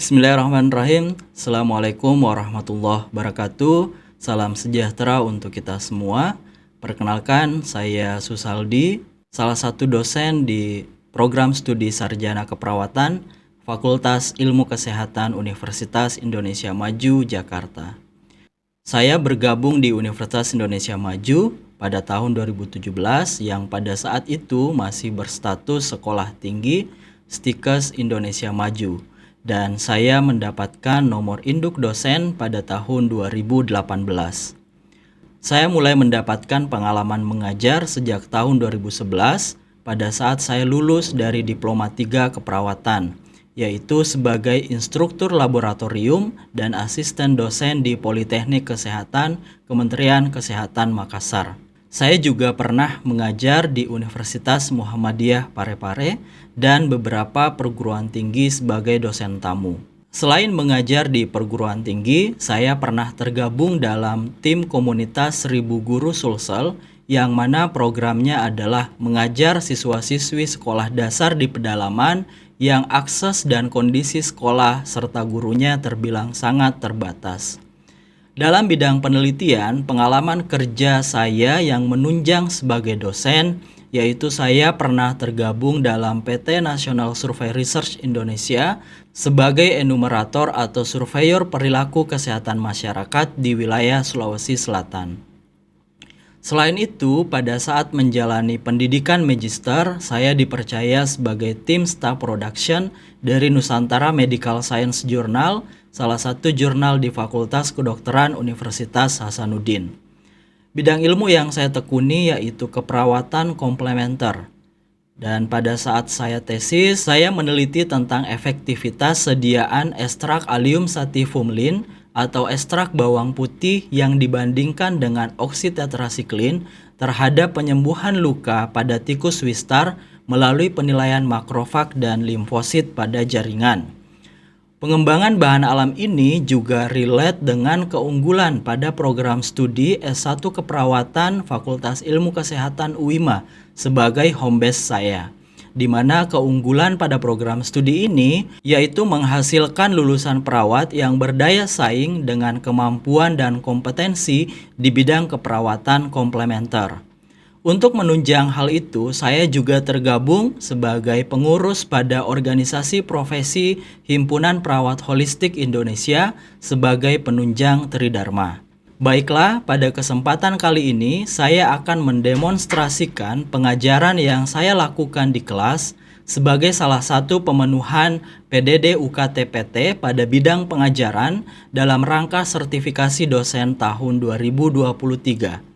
Bismillahirrahmanirrahim. Assalamualaikum warahmatullahi wabarakatuh. Salam sejahtera untuk kita semua. Perkenalkan, saya Susaldi, salah satu dosen di program studi Sarjana Keperawatan Fakultas Ilmu Kesehatan Universitas Indonesia Maju, Jakarta. Saya bergabung di Universitas Indonesia Maju pada tahun 2017 yang pada saat itu masih berstatus sekolah tinggi Stikes Indonesia Maju, dan saya mendapatkan nomor induk dosen pada tahun 2018. Saya mulai mendapatkan pengalaman mengajar sejak tahun 2011 pada saat saya lulus dari Diploma 3 Keperawatan, yaitu sebagai instruktur laboratorium dan asisten dosen di Politeknik Kesehatan Kementerian Kesehatan Makassar. Saya juga pernah mengajar di Universitas Muhammadiyah Parepare dan beberapa perguruan tinggi sebagai dosen tamu. Selain mengajar di perguruan tinggi, saya pernah tergabung dalam tim komunitas 1000 Guru Sulsel yang mana programnya adalah mengajar siswa-siswi sekolah dasar di pedalaman yang akses dan kondisi sekolah serta gurunya terbilang sangat terbatas. Dalam bidang penelitian, pengalaman kerja saya yang menunjang sebagai dosen, yaitu saya pernah tergabung dalam PT National Survey Research Indonesia sebagai enumerator atau surveyor perilaku kesehatan masyarakat di wilayah Sulawesi Selatan. Selain itu, pada saat menjalani pendidikan magister, saya dipercaya sebagai tim staff production dari Nusantara Medical Science Journal, salah satu jurnal di Fakultas Kedokteran Universitas Hasanuddin. Bidang ilmu yang saya tekuni yaitu keperawatan komplementer. Dan pada saat saya tesis, saya meneliti tentang efektivitas sediaan ekstrak Allium sativum atau ekstrak bawang putih yang dibandingkan dengan oksitetrasiklin terhadap penyembuhan luka pada tikus Wistar melalui penilaian makrofag dan limfosit pada jaringan. Pengembangan bahan alam ini juga relate dengan keunggulan pada program studi S1 Keperawatan Fakultas Ilmu Kesehatan UIMA sebagai home base saya, di mana keunggulan pada program studi ini yaitu menghasilkan lulusan perawat yang berdaya saing dengan kemampuan dan kompetensi di bidang keperawatan komplementer. Untuk menunjang hal itu, saya juga tergabung sebagai pengurus pada organisasi profesi Himpunan Perawat Holistik Indonesia sebagai penunjang Tridharma. Baiklah, pada kesempatan kali ini saya akan mendemonstrasikan pengajaran yang saya lakukan di kelas sebagai salah satu pemenuhan PDD UKT-PT pada bidang pengajaran dalam rangka sertifikasi dosen tahun 2023.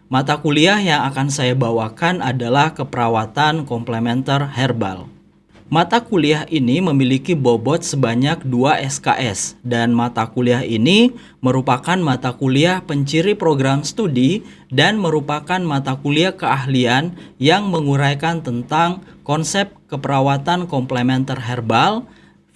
Mata kuliah yang akan saya bawakan adalah keperawatan komplementer herbal. Mata kuliah ini memiliki bobot sebanyak 2 SKS dan mata kuliah ini merupakan mata kuliah penciri program studi dan merupakan mata kuliah keahlian yang menguraikan tentang konsep keperawatan komplementer herbal,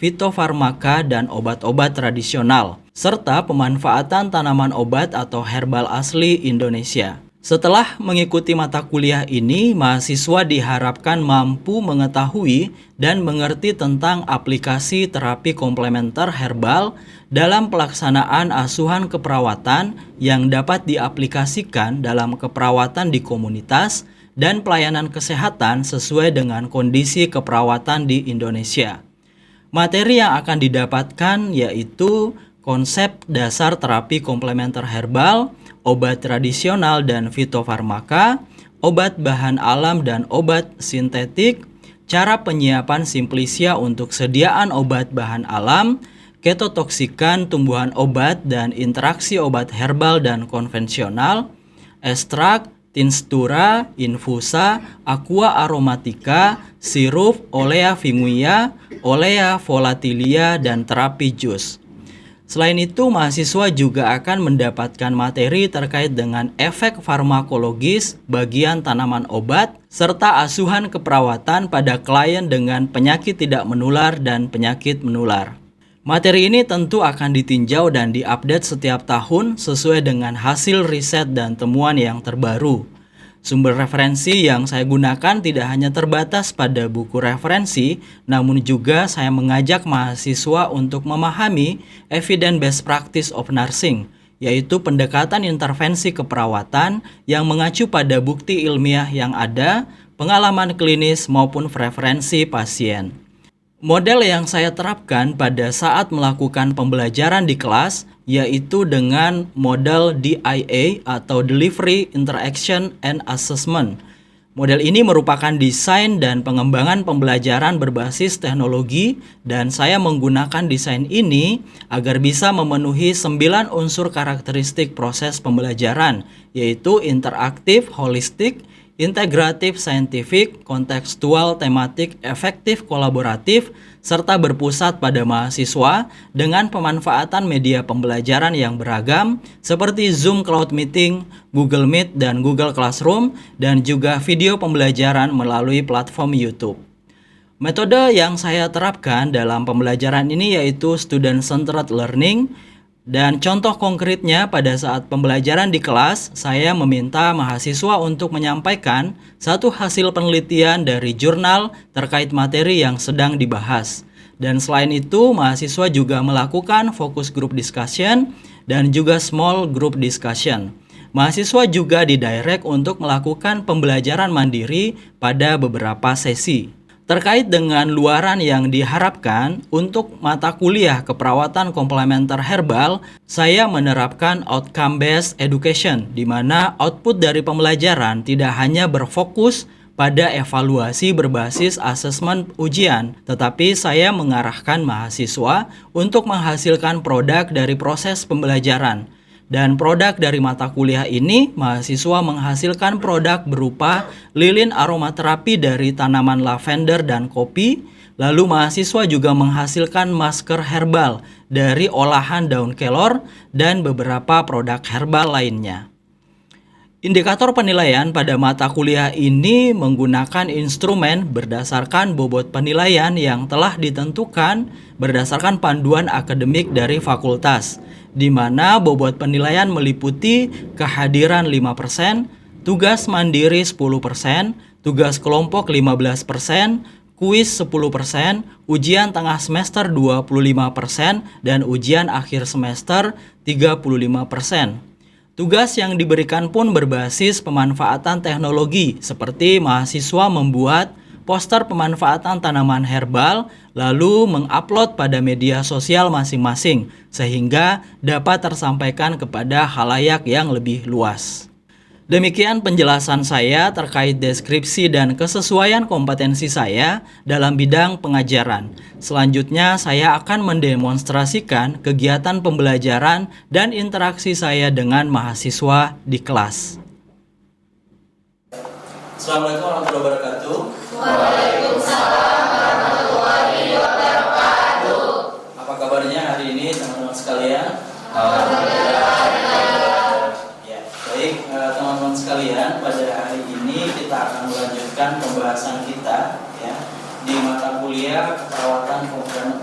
fitofarmaka dan obat-obat tradisional, serta pemanfaatan tanaman obat atau herbal asli Indonesia. Setelah mengikuti mata kuliah ini, mahasiswa diharapkan mampu mengetahui dan mengerti tentang aplikasi terapi komplementer herbal dalam pelaksanaan asuhan keperawatan yang dapat diaplikasikan dalam keperawatan di komunitas dan pelayanan kesehatan sesuai dengan kondisi keperawatan di Indonesia. Materi yang akan didapatkan yaitu konsep dasar terapi komplementer herbal, obat tradisional dan fitofarmaka, obat bahan alam dan obat sintetik, cara penyiapan simplisia untuk sediaan obat bahan alam, ketotoksikan tumbuhan obat dan interaksi obat herbal dan konvensional, ekstrak, tinctura, infusa, aqua aromatica, sirup, olea finguia, olea volatilia, dan terapi jus. Selain itu, mahasiswa juga akan mendapatkan materi terkait dengan efek farmakologis bagian tanaman obat, serta asuhan keperawatan pada klien dengan penyakit tidak menular dan penyakit menular. Materi ini tentu akan ditinjau dan diupdate setiap tahun sesuai dengan hasil riset dan temuan yang terbaru. Sumber referensi yang saya gunakan tidak hanya terbatas pada buku referensi, namun juga saya mengajak mahasiswa untuk memahami evidence-based practice of nursing, yaitu pendekatan intervensi keperawatan yang mengacu pada bukti ilmiah yang ada, pengalaman klinis maupun preferensi pasien. Model yang saya terapkan pada saat melakukan pembelajaran di kelas yaitu dengan model DIA atau Delivery, Interaction, and Assessment. Model ini merupakan desain dan pengembangan pembelajaran berbasis teknologi dan saya menggunakan desain ini agar bisa memenuhi 9 unsur karakteristik proses pembelajaran yaitu interaktif, holistik, integratif, saintifik, kontekstual, tematik, efektif, kolaboratif, serta berpusat pada mahasiswa dengan pemanfaatan media pembelajaran yang beragam seperti Zoom Cloud Meeting, Google Meet, dan Google Classroom, dan juga video pembelajaran melalui platform YouTube. Metode yang saya terapkan dalam pembelajaran ini yaitu Student-Centered Learning. Dan contoh konkretnya pada saat pembelajaran di kelas, saya meminta mahasiswa untuk menyampaikan satu hasil penelitian dari jurnal terkait materi yang sedang dibahas. Dan selain itu, mahasiswa juga melakukan focus group discussion dan juga small group discussion. Mahasiswa juga didirect untuk melakukan pembelajaran mandiri pada beberapa sesi. Terkait dengan luaran yang diharapkan untuk mata kuliah keperawatan komplementer herbal, saya menerapkan outcome-based education, di mana output dari pembelajaran tidak hanya berfokus pada evaluasi berbasis asesmen ujian, tetapi saya mengarahkan mahasiswa untuk menghasilkan produk dari proses pembelajaran. Dan produk dari mata kuliah ini, mahasiswa menghasilkan produk berupa lilin aromaterapi dari tanaman lavender dan kopi. Lalu mahasiswa juga menghasilkan masker herbal dari olahan daun kelor dan beberapa produk herbal lainnya. Indikator penilaian pada mata kuliah ini menggunakan instrumen berdasarkan bobot penilaian yang telah ditentukan berdasarkan panduan akademik dari fakultas, di mana bobot penilaian meliputi kehadiran 5%, tugas mandiri 10%, tugas kelompok 15%, kuis 10%, ujian tengah semester 25%, dan ujian akhir semester 35%. Tugas yang diberikan pun berbasis pemanfaatan teknologi, seperti mahasiswa membuat poster pemanfaatan tanaman herbal, lalu mengupload pada media sosial masing-masing, sehingga dapat tersampaikan kepada khalayak yang lebih luas. Demikian penjelasan saya terkait deskripsi dan kesesuaian kompetensi saya dalam bidang pengajaran. Selanjutnya saya akan mendemonstrasikan kegiatan pembelajaran dan interaksi saya dengan mahasiswa di kelas. Assalamualaikum warahmatullahi wabarakatuh. Waalaikumsalam warahmatullahi wabarakatuh. Apa kabarnya hari ini teman-teman sekalian? Baik, teman-teman sekalian, pada hari ini kita akan melanjutkan pembahasan kita ya di mata kuliah keperawatan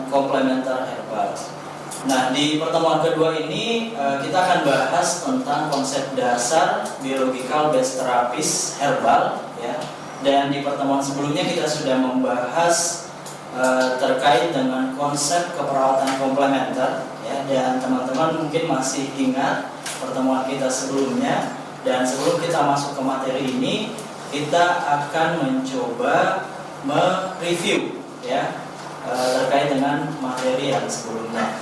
komplementer herbal. Nah, di pertemuan kedua ini kita akan bahas tentang konsep dasar biological based therapies herbal ya. Dan di pertemuan sebelumnya kita sudah membahas terkait dengan konsep keperawatan komplementer ya, dan teman-teman mungkin masih ingat pertemuan kita sebelumnya. Dan sebelum kita masuk ke materi ini, kita akan mencoba mereview ya terkait dengan materi yang sebelumnya.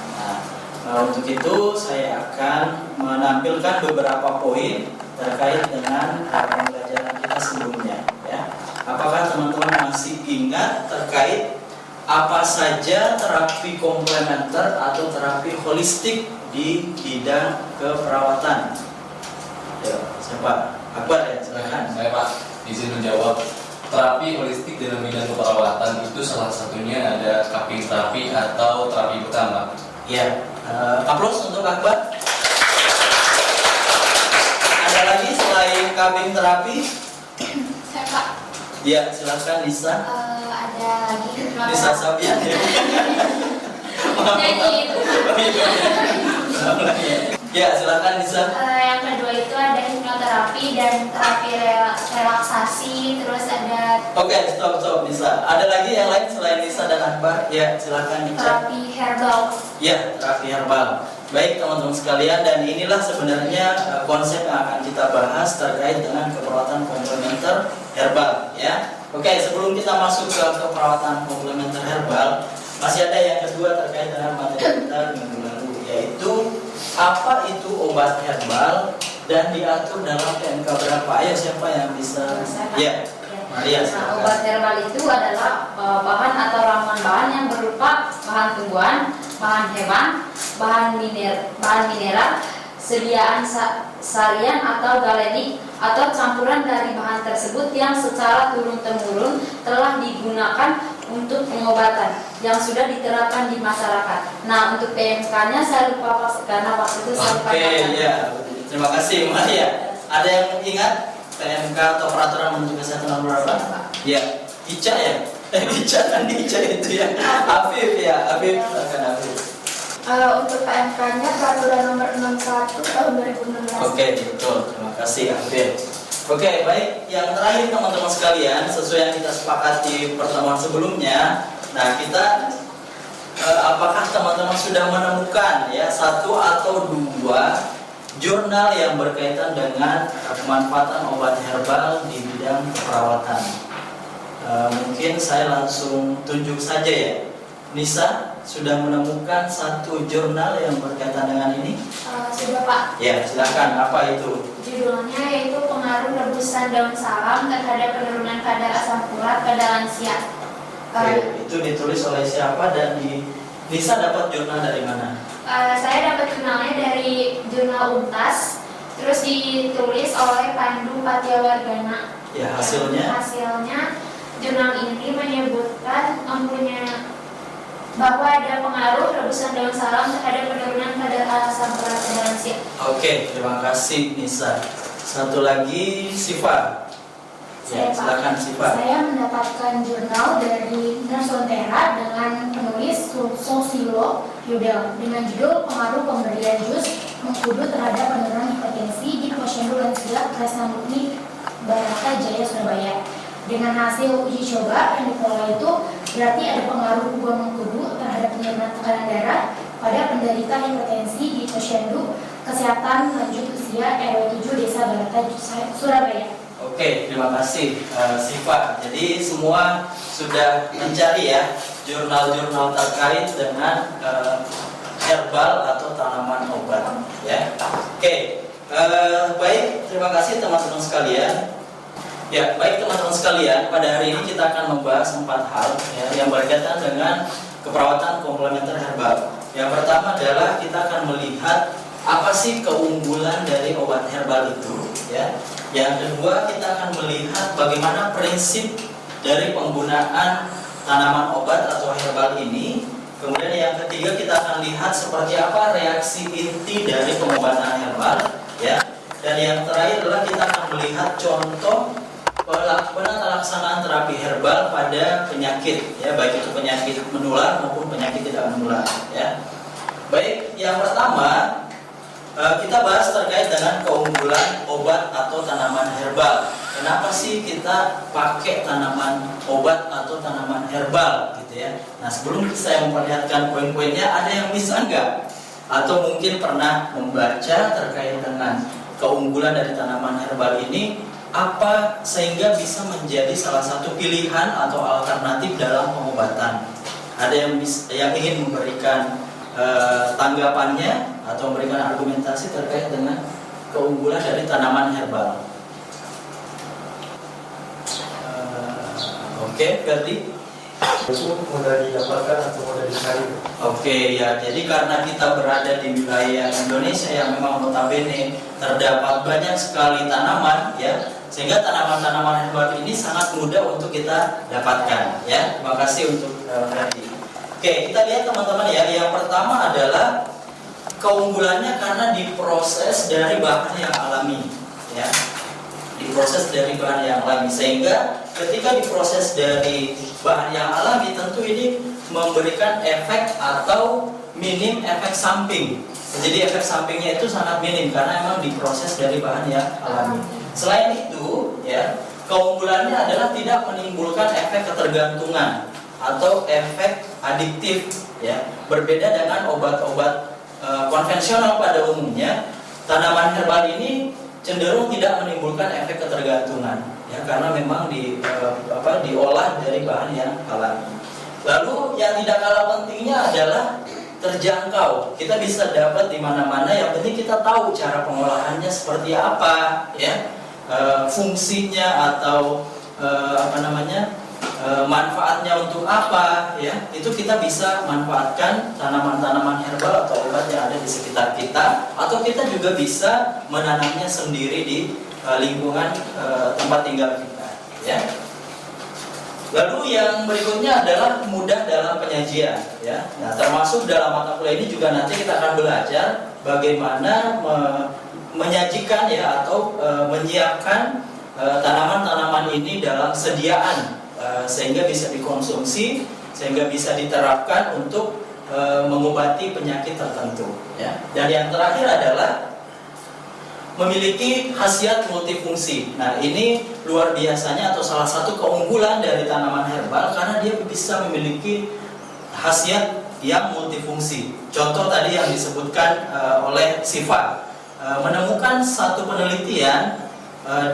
Nah, untuk itu saya akan menampilkan beberapa poin terkait dengan pembelajaran kita sebelumnya ya. Apakah teman-teman masih ingat terkait apa saja terapi komplementer atau terapi holistik di bidang keperawatan? Ya, siapa? Akbar ya, silakan. Saya Pak, izin menjawab. Terapi holistik dalam bidang keperawatan itu salah satunya ada cupping terapi atau terapi bekam, Pak. Ya, aplaus untuk Akbar. Ada lagi selain cupping terapi? Saya Pak. Ya, silakan Lisa. Ada lagi. Lisa Sabian ya. Nyanyi itu. Ya, silakan Nisa. Yang kedua itu ada hipnoterapi dan terapi relaksasi, terus ada Oke, stop Nisa. Ada lagi yang lain selain Nisa dan Akbar? Ya, silakan Nisa. terapi herbal. Ya, terapi herbal. Baik teman-teman sekalian, dan inilah sebenarnya konsep yang akan kita bahas terkait dengan keperawatan komplementer herbal, ya. Oke, sebelum kita masuk ke keperawatan komplementer herbal, masih ada yang kedua terkait dengan materi kita minggu lalu, yaitu apa itu obat herbal dan diatur dalam PMK berapa? Ayo, siapa yang bisa? Ya, Maria. Nah, obat herbal itu adalah bahan atau ramuan bahan yang berupa bahan tumbuhan, bahan hewan, bahan mineral, sediaan sarian atau galenik atau campuran dari bahan tersebut yang secara turun-temurun telah digunakan untuk pengobatan yang sudah diterapkan di masyarakat. Nah, untuk PMK-nya saya lupa karena waktu itu saya lupa. Oke, ya. Terima kasih Maria. Ada yang ingat PMK atau peraturan menteri kesehatan nomor berapa? Ya, ICA ya. ICA kan ICA itu ya. Afif ya, Afif akan Afif. Untuk PMK-nya peraturan nomor 61 tahun 2016. Oke, betul. Terima kasih Afif. Oke, baik. Yang terakhir teman-teman sekalian, sesuai yang kita sepakati pertemuan sebelumnya, nah kita apakah teman-teman sudah menemukan ya satu atau dua jurnal yang berkaitan dengan pemanfaatan obat herbal di bidang keperawatan? Mungkin saya langsung tunjuk saja ya. Nisa sudah menemukan satu jurnal yang berkaitan dengan ini? Sudah Pak. Ya, silakan. Apa itu? Judulnya yaitu pengaruh rebusan daun salam terhadap penurunan kadar asam urat pada lansia. Oke, itu ditulis oleh siapa dan Nisa dapat jurnal dari mana? Saya dapat jurnalnya dari jurnal Untas, terus ditulis oleh Pandu Patiawardana. Ya, hasilnya? Hasilnya jurnal ini menyebutkan bahwa ada pengaruh rebusan daun salam terhadap penurunan kadar asam urat pada lansia. Oke, terima kasih Nisa. Satu lagi Siva. Ya, silakan Siva. Saya mendapatkan jurnal dari Nasontera dengan penulis Sosilo Yudel dengan judul pengaruh pemberian jus mengkudu terhadap penurunan hipertensi di Posyandu Lansia Kresna Murni Barata Jaya Surabaya. Dengan hasil uji coba yang dikelola itu berarti ada pengaruh buah mengkudu terhadap penurunan tekanan darah pada penderita hipertensi di Posyandu Kesehatan Lanjut Usia RW 7 Desa Barata Surabaya. Oke, terima kasih Siva. Jadi semua sudah mencari ya jurnal-jurnal terkait dengan herbal atau tanaman obat ya. Oke, baik, terima kasih teman-teman sekalian. Ya, baik teman-teman sekalian, pada hari ini kita akan membahas 4 hal ya, yang berkaitan dengan keperawatan komplementer herbal. Yang pertama adalah kita akan melihat apa sih keunggulan dari obat herbal itu ya. Yang kedua, kita akan melihat bagaimana prinsip dari penggunaan tanaman obat atau herbal ini. Kemudian yang ketiga, kita akan lihat seperti apa reaksi inti dari pengobatan herbal ya. Dan yang terakhir adalah kita akan melihat contoh pelaksanaan terapi herbal pada penyakit ya, baik itu penyakit menular maupun penyakit tidak menular ya. Baik, yang pertama kita bahas terkait dengan keunggulan obat atau tanaman herbal. Kenapa sih kita pakai tanaman obat atau tanaman herbal gitu ya. Nah, sebelum saya memperlihatkan poin-poinnya, ada yang bisa enggak? Atau mungkin pernah membaca terkait dengan keunggulan dari tanaman herbal ini, apa sehingga bisa menjadi salah satu pilihan atau alternatif dalam pengobatan. Ada yang ingin memberikan tanggapannya atau memberikan argumentasi terkait dengan keunggulan dari tanaman herbal. Oke, Ferdi. Itu mudah didapatkan atau mudah dicari. Oke, ya, jadi karena kita berada di wilayah Indonesia yang memang notabene terdapat banyak sekali tanaman ya, sehingga tanaman-tanaman herbal ini sangat mudah untuk kita dapatkan ya. Terima kasih untuk Ferdi. Oke, kita lihat teman-teman ya. Yang pertama adalah keunggulannya karena diproses dari bahan yang alami ya. Diproses dari bahan yang alami, sehingga ketika diproses dari bahan yang alami tentu ini memberikan efek atau minim efek samping. Jadi efek sampingnya itu sangat minim karena emang diproses dari bahan yang alami. Selain itu, ya, keunggulannya adalah tidak menimbulkan efek ketergantungan atau efek adiktif, ya. Berbeda dengan obat-obat konvensional pada umumnya, tanaman herbal ini cenderung tidak menimbulkan efek ketergantungan, ya, karena memang diolah dari bahan yang alami. Lalu yang tidak kalah pentingnya adalah terjangkau. Kita bisa dapat di mana-mana. Yang penting kita tahu cara pengolahannya seperti apa, ya, fungsinya atau manfaatnya untuk apa, ya. Itu kita bisa manfaatkan tanaman-tanaman herbal atau obat yang ada di sekitar kita, atau kita juga bisa menanamnya sendiri di lingkungan tempat tinggal kita, ya. Lalu yang berikutnya adalah mudah dalam penyajian, ya. Nah, termasuk dalam mata kuliah ini juga nanti kita akan belajar bagaimana menyajikan, ya, atau menyiapkan tanaman-tanaman ini dalam sediaan sehingga bisa dikonsumsi, sehingga bisa diterapkan untuk mengobati penyakit tertentu, ya. Dan yang terakhir adalah memiliki khasiat multifungsi. Nah, ini luar biasanya atau salah satu keunggulan dari tanaman herbal karena dia bisa memiliki khasiat yang multifungsi. Contoh tadi yang disebutkan oleh Siva, menemukan satu penelitian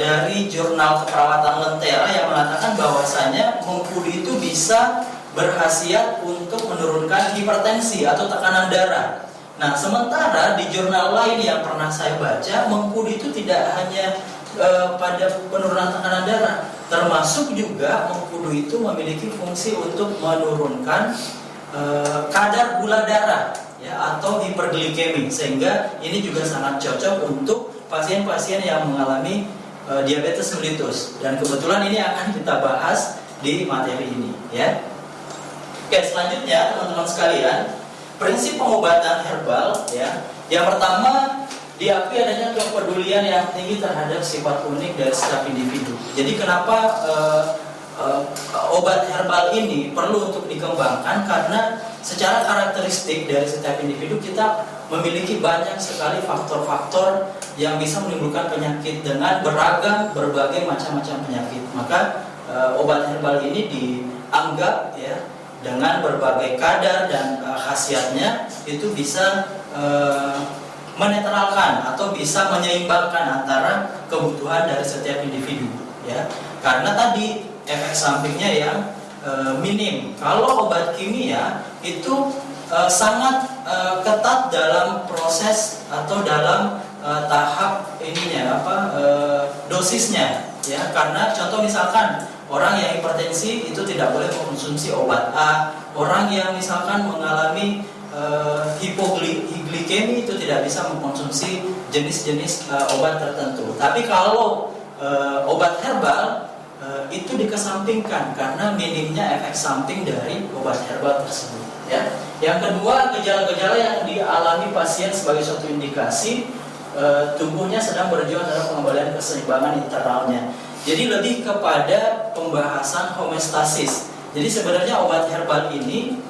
dari jurnal keperawatan Lentera yang mengatakan bahwasanya mengkudu itu bisa berkhasiat untuk menurunkan hipertensi atau tekanan darah. Nah, sementara di jurnal lain yang pernah saya baca, mengkudu itu tidak hanya pada penurunan tekanan darah, termasuk juga mengkudu itu memiliki fungsi untuk menurunkan kadar gula darah, ya, atau hiperglikemi, sehingga ini juga sangat cocok untuk pasien-pasien yang mengalami diabetes mellitus. Dan kebetulan ini akan kita bahas di materi ini, ya. Oke, selanjutnya teman-teman sekalian, prinsip pengobatan herbal, ya. Yang pertama, diakui adanya kepedulian yang tinggi terhadap sifat unik dari setiap individu. Jadi kenapa obat herbal ini perlu untuk dikembangkan? Karena secara karakteristik dari setiap individu kita memiliki banyak sekali faktor-faktor yang bisa menimbulkan penyakit dengan berbagai macam-macam penyakit. Maka obat herbal ini dianggap, ya, dengan berbagai kadar dan khasiatnya itu bisa menetralkan atau bisa menyeimbangkan antara kebutuhan dari setiap individu, ya. Karena tadi efek sampingnya yang minim. Kalau obat kimia itu sangat ketat dalam proses atau dalam tahap dosisnya, ya. Karena contoh misalkan orang yang hipertensi itu tidak boleh mengkonsumsi obat A. Orang yang misalkan mengalami hipoglikemi itu tidak bisa mengkonsumsi jenis-jenis obat tertentu. Tapi kalau obat herbal itu dikesampingkan karena minimnya efek samping dari obat herbal tersebut, ya. Yang kedua, gejala-gejala yang dialami pasien sebagai suatu indikasi tubuhnya sedang berjuang dalam pengembalian keseimbangan internalnya. Jadi lebih kepada pembahasan homeostasis. Jadi sebenarnya obat herbal ini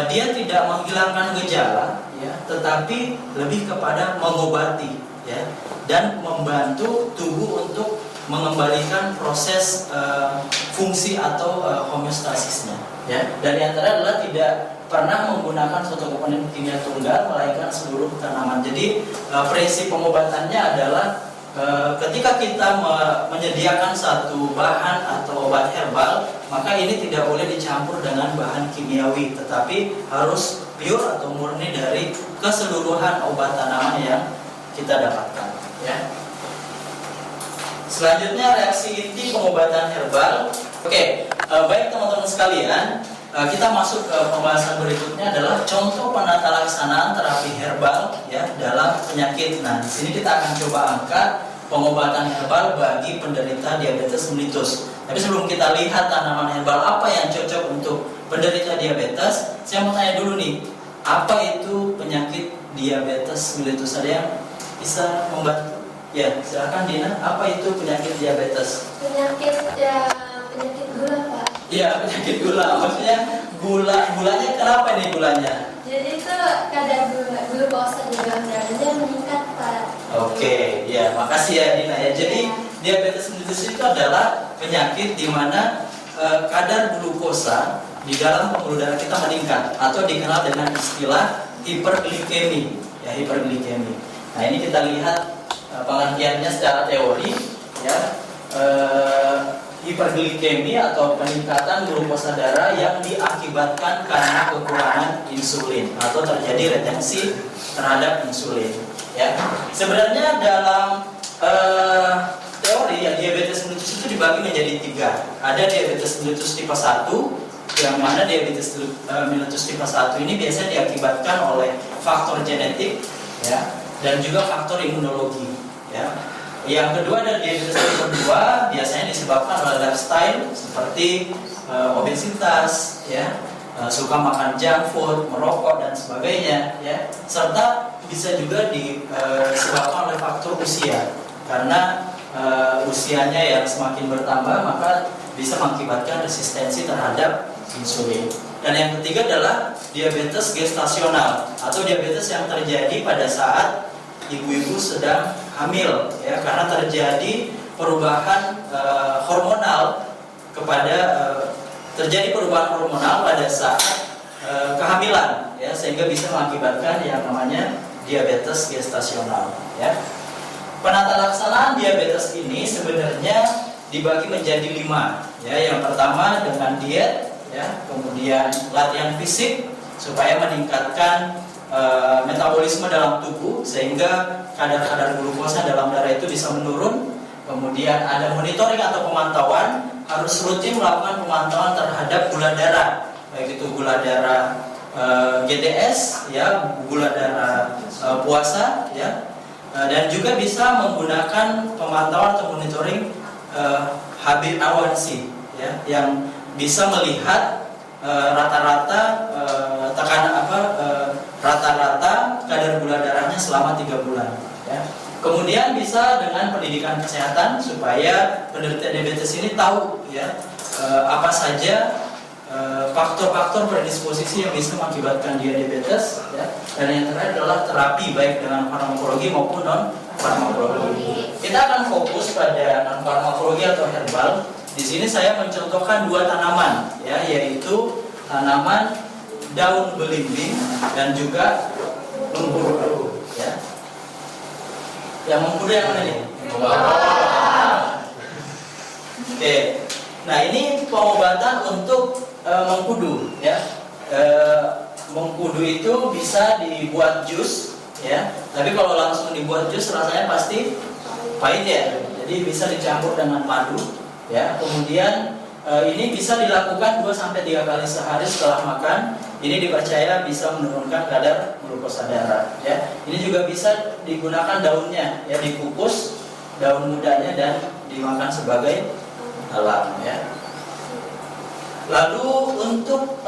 dia tidak menghilangkan gejala, ya, tetapi lebih kepada mengobati, ya, dan membantu tubuh untuk mengembalikan proses fungsi atau homeostasisnya, ya. Dan yang terakhir adalah tidak pernah menggunakan suatu komponen kimia tunggal melainkan seluruh tanaman. Jadi prinsip pengobatannya adalah ketika kita menyediakan satu bahan atau obat herbal, maka ini tidak boleh dicampur dengan bahan kimiawi, tetapi harus pure atau murni dari keseluruhan obat tanaman yang kita dapatkan, ya. Selanjutnya, reaksi inti pengobatan herbal. Oke, baik teman-teman sekalian, kita masuk ke pembahasan berikutnya adalah contoh penata laksanaan terapi herbal, ya, dalam penyakit. Nah, di sini kita akan coba angkat pengobatan herbal bagi penderita diabetes mellitus. Tapi sebelum kita lihat tanaman herbal apa yang cocok untuk penderita diabetes, saya mau tanya dulu nih, apa itu penyakit diabetes mellitus? Ada yang bisa membantu? Ya, silakan Dina. Apa itu penyakit diabetes? Penyakit gula, Pak. Iya, penyakit gula. Maksudnya gulanya kenapa nih gulanya? Jadi itu kadar glukosa di dalam darahnya meningkat, Pak. Oke, ya makasih ya Dina ya. Jadi diabetes mellitus itu adalah penyakit di mana kadar glukosa di dalam pembuluh darah kita meningkat atau dikenal dengan istilah hiperglikemi, ya hiperglikemi. Nah ini kita lihat pengertiannya secara teori, ya. Hiperglikemi atau peningkatan glukosa darah yang diakibatkan karena kekurangan insulin atau terjadi retensi terhadap insulin. Ya, sebenarnya dalam teori ya diabetes mellitus itu dibagi menjadi 3. Ada diabetes mellitus tipe 1, yang mana diabetes mellitus tipe 1 ini biasanya diakibatkan oleh faktor genetik, ya, dan juga faktor imunologi. Ya. Yang kedua adalah diabetes tipe 2, biasanya disebabkan oleh lifestyle seperti obesitas, ya, suka makan junk food, merokok dan sebagainya, ya. Serta bisa juga disebabkan oleh faktor usia, karena usianya yang semakin bertambah maka bisa mengakibatkan resistensi terhadap insulin. Dan yang ketiga adalah diabetes gestasional atau diabetes yang terjadi pada saat ibu-ibu sedang hamil, ya, karena terjadi perubahan hormonal pada saat kehamilan, ya, sehingga bisa mengakibatkan yang namanya diabetes gestasional, ya. Penata laksanaan diabetes ini sebenarnya dibagi menjadi 5, ya. Yang pertama dengan diet, ya, kemudian latihan fisik supaya meningkatkan metabolisme dalam tubuh sehingga kadar glukosa dalam darah itu bisa menurun. Kemudian ada monitoring atau pemantauan, harus rutin melakukan pemantauan terhadap gula darah, baik itu gula darah GDS, ya, gula darah puasa, ya, dan juga bisa menggunakan pemantauan atau monitoring HbA1c, ya, yang bisa melihat rata-rata rata-rata kadar gula darahnya selama 3 bulan, ya. Kemudian bisa dengan pendidikan kesehatan supaya penderita diabetes ini tahu, ya, apa saja faktor-faktor predisposisi yang bisa mengakibatkan dia diabetes, ya. Dan yang terakhir adalah terapi baik dengan farmakologi maupun non farmakologi. Kita akan fokus pada non farmakologi atau herbal. Di sini saya mencontohkan 2 tanaman, ya, yaitu tanaman daun belimbing dan juga mengkudu, ya. Yang mengkudu yang mana nih? Oke. Nah, ini pengobatan untuk mengkudu, ya. Mengkudu itu bisa dibuat jus, ya. Tapi kalau langsung dibuat jus rasanya pasti pahit, ya. Jadi bisa dicampur dengan madu, ya. Kemudian ini bisa dilakukan 2-3 kali sehari setelah makan. Ini dipercaya bisa menurunkan kadar glukosa darah, ya. Ini juga bisa digunakan daunnya, ya, dikukus daun mudanya dan dimakan sebagai alam, ya. Lalu untuk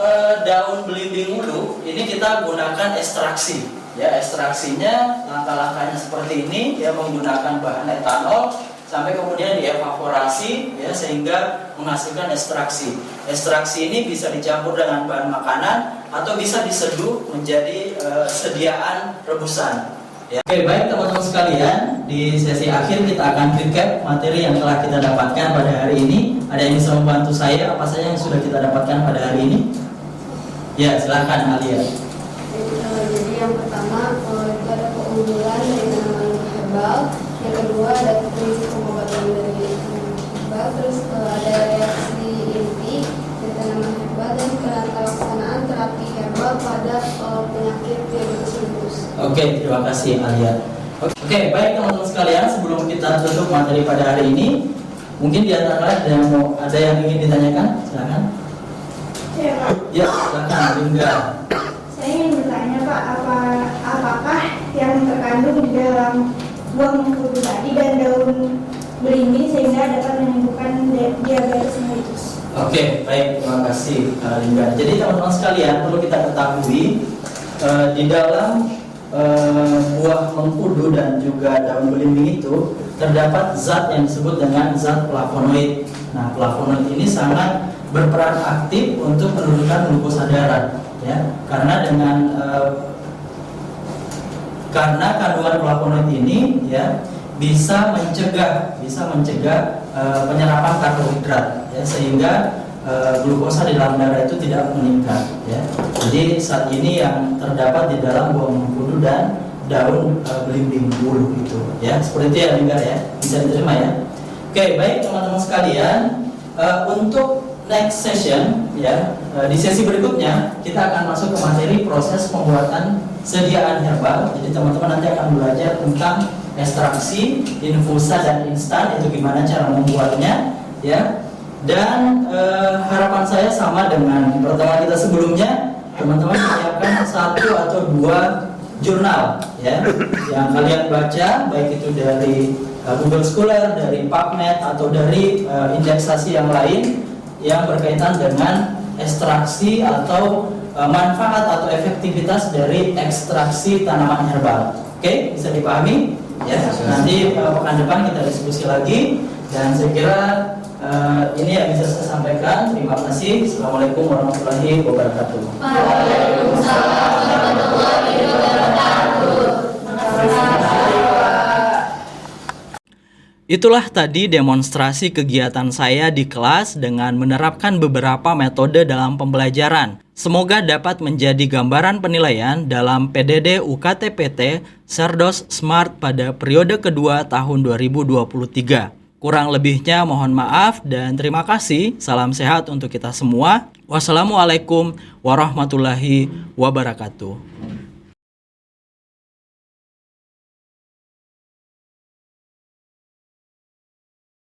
daun belimbing ulu ini kita gunakan ekstraksi, ya. Ekstraksinya langkah-langkahnya seperti ini, ya, menggunakan bahan etanol sampai kemudian dievaporasi, ya, sehingga menghasilkan ekstraksi. Ekstraksi ini bisa dicampur dengan bahan makanan atau bisa diseduh menjadi sediaan rebusan, ya. Oke, baik teman-teman sekalian, di sesi akhir kita akan recap materi yang telah kita dapatkan pada hari ini. Ada yang bisa membantu saya apa saja yang sudah kita dapatkan pada hari ini? Ya, silakan Alia. Jadi yang pertama ada keunggulan dari tanaman herbal, yang kedua ada prinsip pengobatan dari tanaman herbal, terus ada reaksi inti dari tanaman herbal dan penata laksanaan terapi herbal pada penyakit diabetes mellitus. Oke, terima kasih Alia. Oke, baik teman-teman sekalian, sebelum kita tutup materi pada hari ini, mungkin di antara kalian ada yang ingin ditanyakan? Silakan. Ya, Pak. Ya, silakan Lingga. Saya ingin bertanya, Pak, apakah yang terkandung di dalam buah mengkudu tadi dan daun belimbing sehingga dapat menyembuhkan diabetes mellitus? Oke, baik, terima kasih Lingga. Jadi teman-teman sekalian, perlu kita ketahui di dalam buah mengkudu dan juga daun belimbing itu terdapat zat yang disebut dengan zat flavonoid. Nah, flavonoid ini sangat berperan aktif untuk menurunkan glukosa darah, ya, karena dengan karena kandungan flavonoid ini ya bisa mencegah penyerapan karbohidrat ya, sehingga glukosa di dalam darah itu tidak meningkat ya. Jadi saat ini yang terdapat di dalam buah mengkudu dan daun belimbing bulu itu ya, seperti itu ya Linggar ya, bisa diterima ya. Oke, baik teman-teman sekalian, untuk next session ya, di sesi berikutnya kita akan masuk ke materi proses pembuatan sediaan herbal. Jadi teman-teman nanti akan belajar tentang ekstraksi, infusa dan instan, itu gimana cara membuatnya ya. Dan harapan saya sama dengan pertemuan kita sebelumnya, teman-teman menyiapkan 1 atau 2 jurnal ya yang kalian baca, baik itu dari Google Scholar, dari PubMed atau dari indeksasi yang lain yang berkaitan dengan ekstraksi atau manfaat atau efektivitas dari ekstraksi tanaman herbal. Oke, bisa dipahami? Ya, nanti pekan depan kita diskusi lagi, dan saya kira ini yang bisa saya sampaikan. Terima kasih. Assalamualaikum warahmatullahi wabarakatuh. Waalaikumsalam warahmatullahi wabarakatuh. Itulah tadi demonstrasi kegiatan saya di kelas dengan menerapkan beberapa metode dalam pembelajaran. Semoga dapat menjadi gambaran penilaian dalam PDD UKT-PT Cerdos Smart pada periode kedua tahun 2023. Kurang lebihnya mohon maaf dan terima kasih. Salam sehat untuk kita semua. Wassalamualaikum warahmatullahi wabarakatuh.